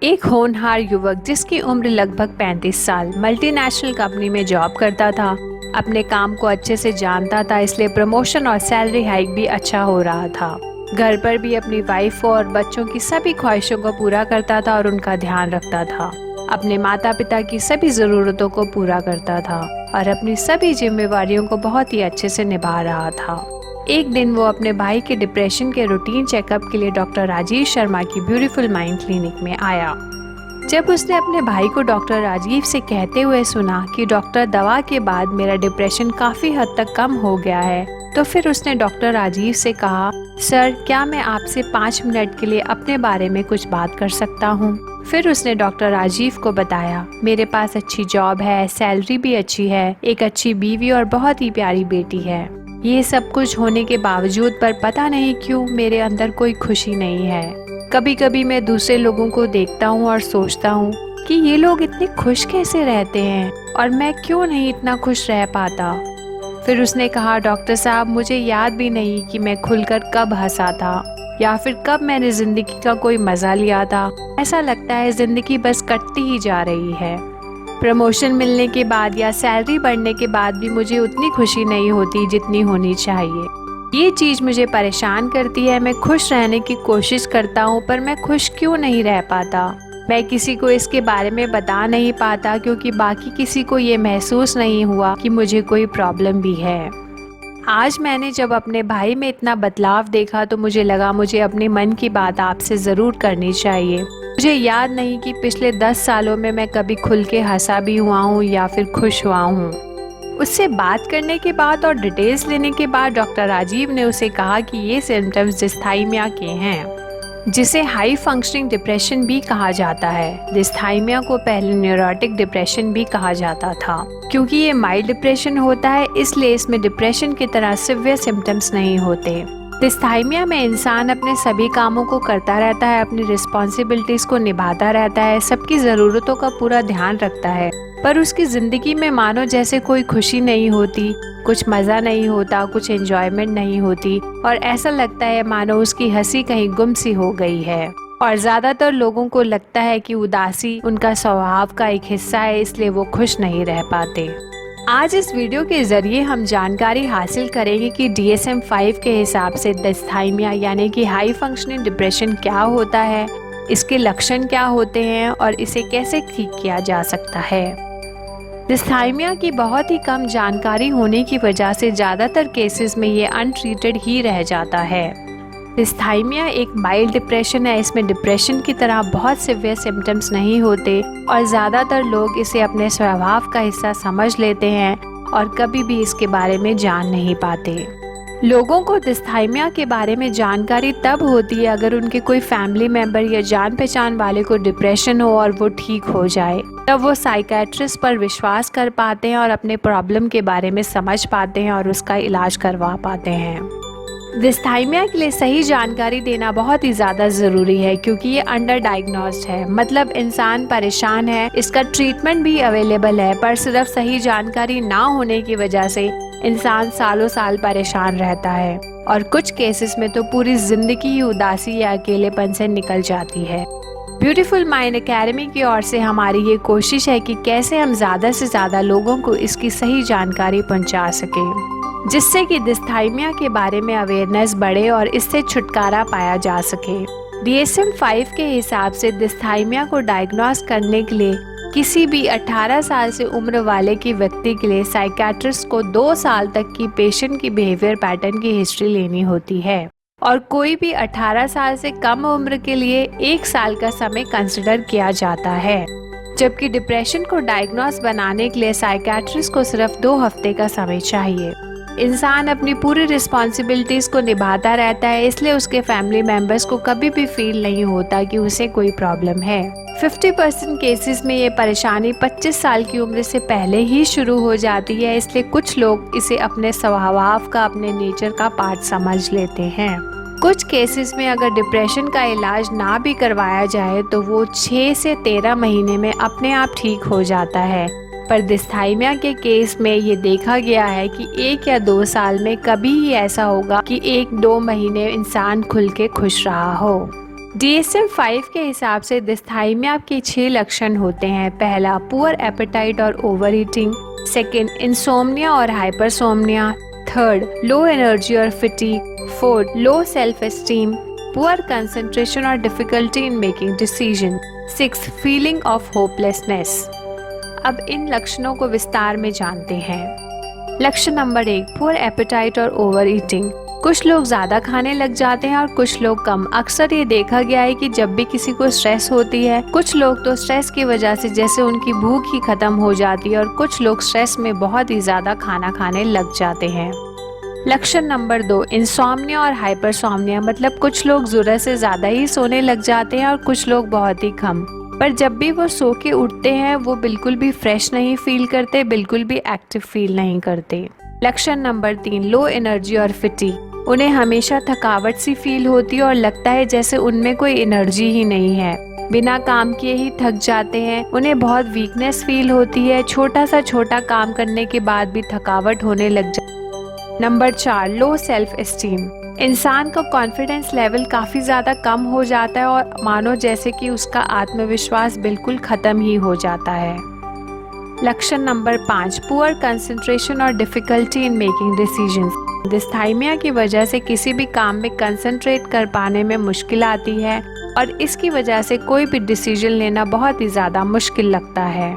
एक होनहार युवक जिसकी उम्र लगभग 35 साल मल्टीनेशनल कंपनी में जॉब करता था। अपने काम को अच्छे से जानता था, इसलिए प्रमोशन और सैलरी हाइक भी अच्छा हो रहा था। घर पर भी अपनी वाइफ और बच्चों की सभी ख्वाहिशों को पूरा करता था और उनका ध्यान रखता था। अपने माता पिता की सभी ज़रूरतों को पूरा करता था और अपनी सभी जिम्मेवारियों को बहुत ही अच्छे से निभा रहा था। एक दिन वो अपने भाई के डिप्रेशन के रूटीन चेकअप के लिए डॉक्टर राजीव शर्मा की ब्यूटीफुल माइंड क्लिनिक में आया। जब उसने अपने भाई को डॉक्टर राजीव से कहते हुए सुना कि डॉक्टर, दवा के बाद मेरा डिप्रेशन काफ़ी हद तक कम हो गया है, तो फिर उसने डॉक्टर राजीव से कहा, सर क्या मैं आपसे 5 मिनट के लिए अपने बारे में कुछ बात कर सकता हूँ। फिर उसने डॉक्टर राजीव को बताया, मेरे पास अच्छी जॉब है, सैलरी भी अच्छी है, एक अच्छी बीवी और बहुत ही प्यारी बेटी है। ये सब कुछ होने के बावजूद पर पता नहीं क्यों मेरे अंदर कोई खुशी नहीं है। कभी कभी मैं दूसरे लोगों को देखता हूँ और सोचता हूँ कि ये लोग इतने खुश कैसे रहते हैं और मैं क्यों नहीं इतना खुश रह पाता। फिर उसने कहा, डॉक्टर साहब मुझे याद भी नहीं कि मैं खुलकर कब हंसा था या फिर कब मैंने जिंदगी का कोई मजा लिया था। ऐसा लगता है जिंदगी बस कटती ही जा रही है। प्रमोशन मिलने के बाद या सैलरी बढ़ने के बाद भी मुझे उतनी खुशी नहीं होती जितनी होनी चाहिए। ये चीज़ मुझे परेशान करती है। मैं खुश रहने की कोशिश करता हूँ पर मैं खुश क्यों नहीं रह पाता। मैं किसी को इसके बारे में बता नहीं पाता क्योंकि बाकी किसी को ये महसूस नहीं हुआ कि मुझे कोई प्रॉब्लम भी है। आज मैंने जब अपने भाई में इतना बदलाव देखा तो मुझे लगा मुझे अपने मन की बात आपसे ज़रूर करनी चाहिए। मुझे याद नहीं कि पिछले 10 सालों में मैं कभी खुल के हंसा भी हुआ हूँ या फिर खुश हुआ हूँ। उससे बात करने के बाद और डिटेल्स लेने के बाद डॉक्टर राजीव ने उसे कहा कि ये सिम्टम्स डिस्थाइमिया के हैं, जिसे हाई फंक्शनिंग डिप्रेशन भी कहा जाता है। डिस्थाइमिया को पहले न्यूरोटिक डिप्रेशन भी कहा जाता था। क्योंकि ये माइल्ड डिप्रेशन होता है इसलिए इसमें डिप्रेशन की तरह सिवियर सिम्टम्स नहीं होते। डिस्थाइमिया में इंसान अपने सभी कामों को करता रहता है, अपनी रिस्पॉन्सिबिलिटीज को निभाता रहता है, सबकी ज़रूरतों का पूरा ध्यान रखता है, पर उसकी ज़िंदगी में मानो जैसे कोई खुशी नहीं होती, कुछ मज़ा नहीं होता, कुछ एंजॉयमेंट नहीं होती और ऐसा लगता है मानो उसकी हंसी कहीं गुम सी हो गई है। और ज़्यादातर लोगों को लगता है कि उदासी उनका स्वभाव का एक हिस्सा है, इसलिए वो खुश नहीं रह पाते। आज इस वीडियो के ज़रिए हम जानकारी हासिल करेंगे कि DSM-5 के हिसाब से डिस्थाइमिया यानी कि हाई फंक्शनिंग डिप्रेशन क्या होता है, इसके लक्षण क्या होते हैं और इसे कैसे ठीक किया जा सकता है। डिस्थाइमिया की बहुत ही कम जानकारी होने की वजह से ज़्यादातर केसेस में ये अनट्रीटेड ही रह जाता है। डिस्थाइमिया एक माइल्ड डिप्रेशन है। इसमें डिप्रेशन की तरह बहुत सिवियर सिम्टम्स नहीं होते और ज़्यादातर लोग इसे अपने स्वभाव का हिस्सा समझ लेते हैं और कभी भी इसके बारे में जान नहीं पाते। लोगों को डिस्थाइमिया के बारे में जानकारी तब होती है अगर उनके कोई फैमिली मेंबर या जान पहचान वाले को डिप्रेशन हो और वो ठीक हो जाए, तब वो साइकियाट्रिस्ट पर विश्वास कर पाते हैं और अपने प्रॉब्लम के बारे में समझ पाते हैं और उसका इलाज करवा पाते हैं। डिस्थाइमिया के लिए सही जानकारी देना बहुत ही ज़्यादा ज़रूरी है क्योंकि ये अंडर डायग्नोस्ड है, मतलब इंसान परेशान है, इसका ट्रीटमेंट भी अवेलेबल है, पर सिर्फ सही जानकारी ना होने की वजह से इंसान सालों साल परेशान रहता है और कुछ केसेस में तो पूरी जिंदगी ही उदासी या अकेलेपन से निकल जाती है। ब्यूटीफुल माइंड एकेडमी की ओर से हमारी ये कोशिश है कि कैसे हम ज़्यादा से ज़्यादा लोगों को इसकी सही जानकारी पहुंचा सकें, जिससे कि डिस्थाइमिया के बारे में अवेयरनेस बढ़े और इससे छुटकारा पाया जा सके। DSM-5 के हिसाब से डिस्थाइमिया को डायग्नोस करने के लिए किसी भी 18 साल से उम्र वाले की व्यक्ति के लिए साइकियाट्रिस्ट को 2 साल तक की पेशेंट की बिहेवियर पैटर्न की हिस्ट्री लेनी होती है और कोई भी 18 साल से कम उम्र के लिए 1 साल का समय कंसिडर किया जाता है। जबकि डिप्रेशन को डायग्नोस बनाने के लिए साइकियाट्रिस्ट को सिर्फ 2 हफ्ते का समय चाहिए। इंसान अपनी पूरी रिस्पॉन्सिबिलिटीज को निभाता रहता है, इसलिए उसके फैमिली मेंबर्स को कभी भी फील नहीं होता कि उसे कोई प्रॉब्लम है। 50% केसेस में ये परेशानी 25 साल की उम्र से पहले ही शुरू हो जाती है, इसलिए कुछ लोग इसे अपने स्वभाव का, अपने नेचर का पार्ट समझ लेते हैं। कुछ केसेस में अगर डिप्रेशन का इलाज ना भी करवाया जाए तो वो 6 से 13 महीने में अपने आप ठीक हो जाता है, पर डिस्थाइमिया के केस में ये देखा गया है कि 1 या 2 साल में कभी ही ऐसा होगा कि 1-2 महीने इंसान खुल के खुश रहा हो। DSM-5 के हिसाब से डिस्थाइमिया के 6 लक्षण होते हैं। पहला, पुअर एपेटाइट और ओवर ईटिंग। सेकेंड, इंसोम्निया और हाइपरसोम्निया। थर्ड, लो एनर्जी और fatigue. Fourth, low self esteem. Poor concentration और difficulty in making decision. Sixth, feeling of hopelessness. अब इन लक्षणों को विस्तार में जानते हैं। लक्षण नंबर 1, पुअर एपेटाइट और ओवर ईटिंग। कुछ लोग ज़्यादा खाने लग जाते हैं और कुछ लोग कम। अक्सर ये देखा गया है कि जब भी किसी को स्ट्रेस होती है, कुछ लोग तो स्ट्रेस की वजह से जैसे उनकी भूख ही खत्म हो जाती है और कुछ लोग स्ट्रेस में बहुत ही ज़्यादा खाना खाने लग जाते हैं। लक्षण नंबर 2, इंसोम्निया और हाइपरसोम्निया, मतलब कुछ लोग ज़रूरत से ज़्यादा ही सोने लग जाते हैं और कुछ लोग बहुत ही कम। पर जब भी वो सो के उठते हैं वो बिल्कुल भी फ्रेश नहीं फील करते, बिल्कुल भी एक्टिव फील नहीं करते। लक्षण नंबर 3, लो एनर्जी और फिटीग। उन्हें हमेशा थकावट सी फील होती है और लगता है जैसे उनमें कोई एनर्जी ही नहीं है, बिना काम किए ही थक जाते हैं। उन्हें बहुत वीकनेस फील होती है, छोटा काम करने के बाद भी थकावट होने लग जाती है। नंबर 4, लो सेल्फ एस्टीम। इंसान का कॉन्फिडेंस लेवल काफ़ी ज़्यादा कम हो जाता है और मानो जैसे कि उसका आत्मविश्वास बिल्कुल ख़त्म ही हो जाता है। लक्षण नंबर 5, पुअर कंसंट्रेशन और डिफ़िकल्टी इन मेकिंग डिसीजंस। डिस्थाइमिया की वजह से किसी भी काम में कंसंट्रेट कर पाने में मुश्किल आती है और इसकी वजह से कोई भी डिसीजन लेना बहुत ही ज़्यादा मुश्किल लगता है।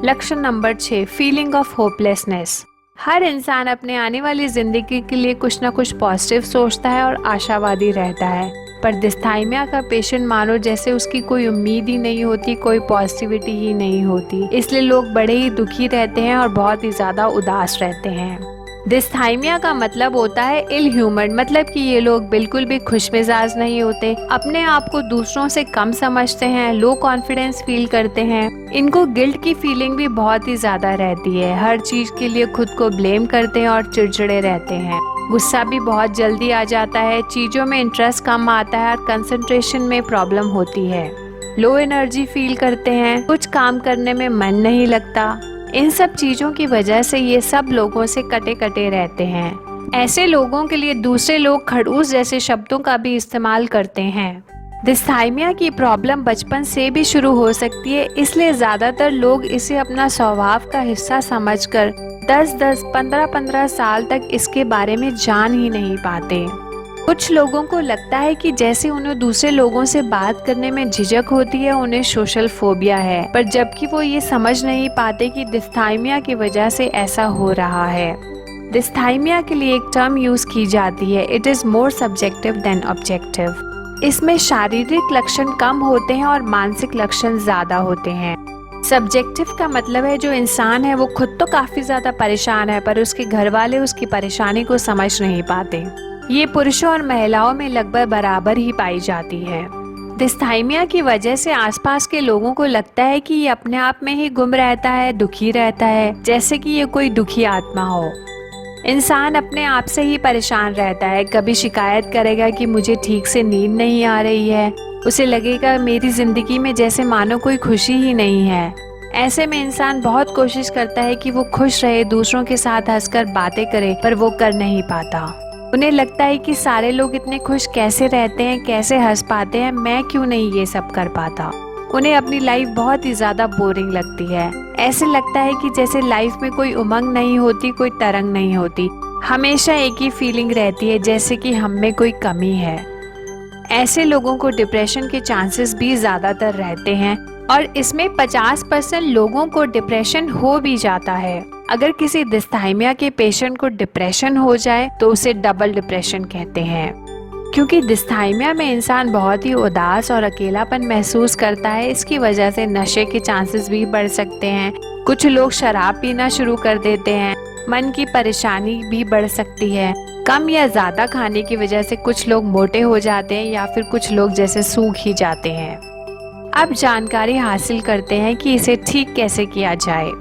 लक्षण नंबर 6, फीलिंग ऑफ होपलेसनेस। हर इंसान अपने आने वाली ज़िंदगी के लिए कुछ ना कुछ पॉजिटिव सोचता है और आशावादी रहता है, पर डिस्थाइमिया का पेशेंट मानो जैसे उसकी कोई उम्मीद ही नहीं होती, कोई पॉजिटिविटी ही नहीं होती। इसलिए लोग बड़े ही दुखी रहते हैं और बहुत ही ज़्यादा उदास रहते हैं। डिस्थाइमिया का मतलब होता है इल ह्यूमर्ड, मतलब कि ये लोग बिल्कुल भी खुश मिजाज नहीं होते, अपने आप को दूसरों से कम समझते हैं, लो कॉन्फिडेंस फील करते हैं। इनको गिल्ट की फीलिंग भी बहुत ही ज्यादा रहती है, हर चीज के लिए खुद को ब्लेम करते हैं और चिड़चिड़े रहते हैं। गुस्सा भी बहुत जल्दी आ जाता है, चीजों में इंटरेस्ट कम आता है और कंसंट्रेशन में प्रॉब्लम होती है। लो एनर्जी फील करते हैं, कुछ काम करने में मन नहीं लगता। इन सब चीजों की वजह से ये सब लोगों से कटे कटे रहते हैं। ऐसे लोगों के लिए दूसरे लोग खड़ूस जैसे शब्दों का भी इस्तेमाल करते हैं। डिस्थाइमिया की प्रॉब्लम बचपन से भी शुरू हो सकती है, इसलिए ज्यादातर लोग इसे अपना स्वभाव का हिस्सा समझकर 10-10, 15-15 साल तक इसके बारे में जान ही नहीं पाते। कुछ लोगों को लगता है कि जैसे उन्हें दूसरे लोगों से बात करने में झिझक होती है, उन्हें सोशल फोबिया है, पर जबकि वो ये समझ नहीं पाते कि डिस्थाइमिया की वजह से ऐसा हो रहा है। डिस्थाइमिया के लिए एक टर्म यूज की जाती है, it is more subjective than objective. इसमें शारीरिक लक्षण कम होते हैं और मानसिक लक्षण ज्यादा होते हैं। सब्जेक्टिव का मतलब है जो इंसान है वो खुद तो काफी ज्यादा परेशान है, पर उसके घर वाले उसकी परेशानी को समझ नहीं पाते। ये पुरुषों और महिलाओं में लगभग बराबर ही पाई जाती है। डिस्थाइमिया की वजह से आसपास के लोगों को लगता है कि ये अपने आप में ही गुम रहता है, दुखी रहता है, जैसे कि ये कोई दुखी आत्मा हो। इंसान अपने आप से ही परेशान रहता है, कभी शिकायत करेगा कि मुझे ठीक से नींद नहीं आ रही है, उसे लगेगा मेरी जिंदगी में जैसे मानो कोई खुशी ही नहीं है। ऐसे में इंसान बहुत कोशिश करता है कि वो खुश रहे, दूसरों के साथ हंसकर बातें करे, पर वो कर नहीं पाता। उन्हें लगता है कि सारे लोग इतने खुश कैसे रहते हैं, कैसे हंस पाते हैं, मैं क्यों नहीं ये सब कर पाता। उन्हें अपनी लाइफ बहुत ही ज्यादा बोरिंग लगती है। ऐसे लगता है कि जैसे लाइफ में कोई उमंग नहीं होती, कोई तरंग नहीं होती, हमेशा एक ही फीलिंग रहती है जैसे कि हम में कोई कमी है। ऐसे लोगों को डिप्रेशन के चांसेस भी ज्यादातर रहते हैं और इसमें 50% लोगों को डिप्रेशन हो भी जाता है। अगर किसी डिस्थाइमिया के पेशेंट को डिप्रेशन हो जाए तो उसे डबल डिप्रेशन कहते हैं, क्योंकि डिस्थाइमिया में इंसान बहुत ही उदास और अकेलापन महसूस करता है। इसकी वजह से नशे के चांसेस भी बढ़ सकते हैं, कुछ लोग शराब पीना शुरू कर देते हैं, मन की परेशानी भी बढ़ सकती है। कम या ज्यादा खाने की वजह से कुछ लोग मोटे हो जाते हैं या फिर कुछ लोग जैसे सूख ही जाते हैं। अब जानकारी हासिल करते हैं कि इसे ठीक कैसे किया जाए।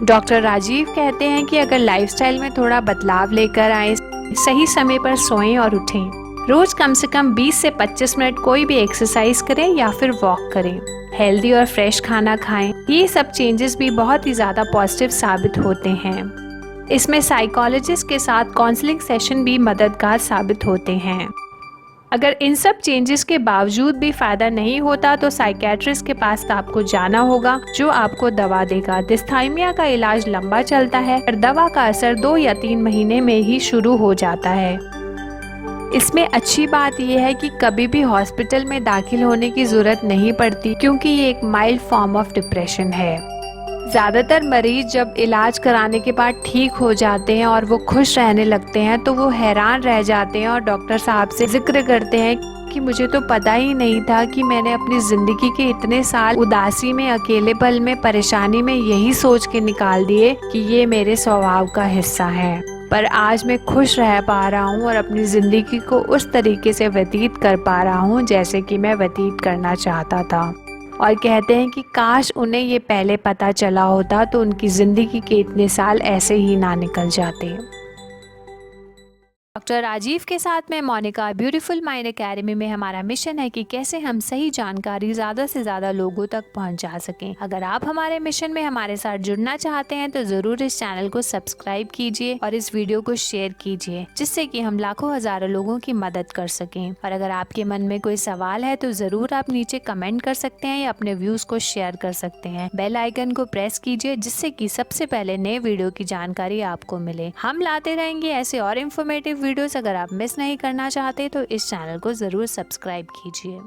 डॉक्टर राजीव कहते हैं कि अगर लाइफस्टाइल में थोड़ा बदलाव लेकर आए, सही समय पर सोएं और उठें, रोज कम से कम 20 से 25 मिनट कोई भी एक्सरसाइज करें या फिर वॉक करें, हेल्दी और फ्रेश खाना खाएं, ये सब चेंजेस भी बहुत ही ज्यादा पॉजिटिव साबित होते हैं। इसमें साइकोलॉजिस्ट के साथ काउंसलिंग सेशन भी मददगार साबित होते हैं। अगर इन सब चेंजेस के बावजूद भी फायदा नहीं होता तो साइकेट्रिस्ट के पास आपको जाना होगा, जो आपको दवा देगा। डिस्थाइमिया का इलाज लंबा चलता है और दवा का असर 2 या 3 महीने में ही शुरू हो जाता है। इसमें अच्छी बात यह है कि कभी भी हॉस्पिटल में दाखिल होने की जरूरत नहीं पड़ती, क्योंकि ये एक माइल्ड फॉर्म ऑफ डिप्रेशन है। ज्यादातर मरीज जब इलाज कराने के बाद ठीक हो जाते हैं और वो खुश रहने लगते हैं तो वो हैरान रह जाते हैं और डॉक्टर साहब से जिक्र करते हैं कि मुझे तो पता ही नहीं था कि मैंने अपनी जिंदगी के इतने साल उदासी में, अकेलेपन में, परेशानी में यही सोच के निकाल दिए कि ये मेरे स्वभाव का हिस्सा है। पर आज मैं खुश रह पा रहा हूँ और अपनी जिंदगी को उस तरीके से व्यतीत कर पा रहा हूँ जैसे कि मैं व्यतीत करना चाहता था। और कहते हैं कि काश उन्हें ये पहले पता चला होता तो उनकी जिंदगी के इतने साल ऐसे ही ना निकल जाते। डॉक्टर राजीव के साथ में मोनिका, ब्यूटीफुल माइंड एकेडमी में हमारा मिशन है कि कैसे हम सही जानकारी ज़्यादा से ज़्यादा लोगों तक पहुंचा सकें। अगर आप हमारे मिशन में हमारे साथ जुड़ना चाहते हैं तो ज़रूर इस चैनल को सब्सक्राइब कीजिए और इस वीडियो को शेयर कीजिए, जिससे कि हम लाखों हजारों लोगों की मदद कर सकें। और अगर आपके मन में कोई सवाल है तो ज़रूर आप नीचे कमेंट कर सकते हैं या अपने व्यूज़ को शेयर कर सकते हैं। बेल आइकन को प्रेस कीजिए, जिससे कि सबसे पहले नए वीडियो की जानकारी आपको मिले। हम लाते रहेंगे ऐसे और इन्फॉर्मेटिव वीडियोस। अगर आप मिस नहीं करना चाहते तो इस चैनल को जरूर सब्सक्राइब कीजिए।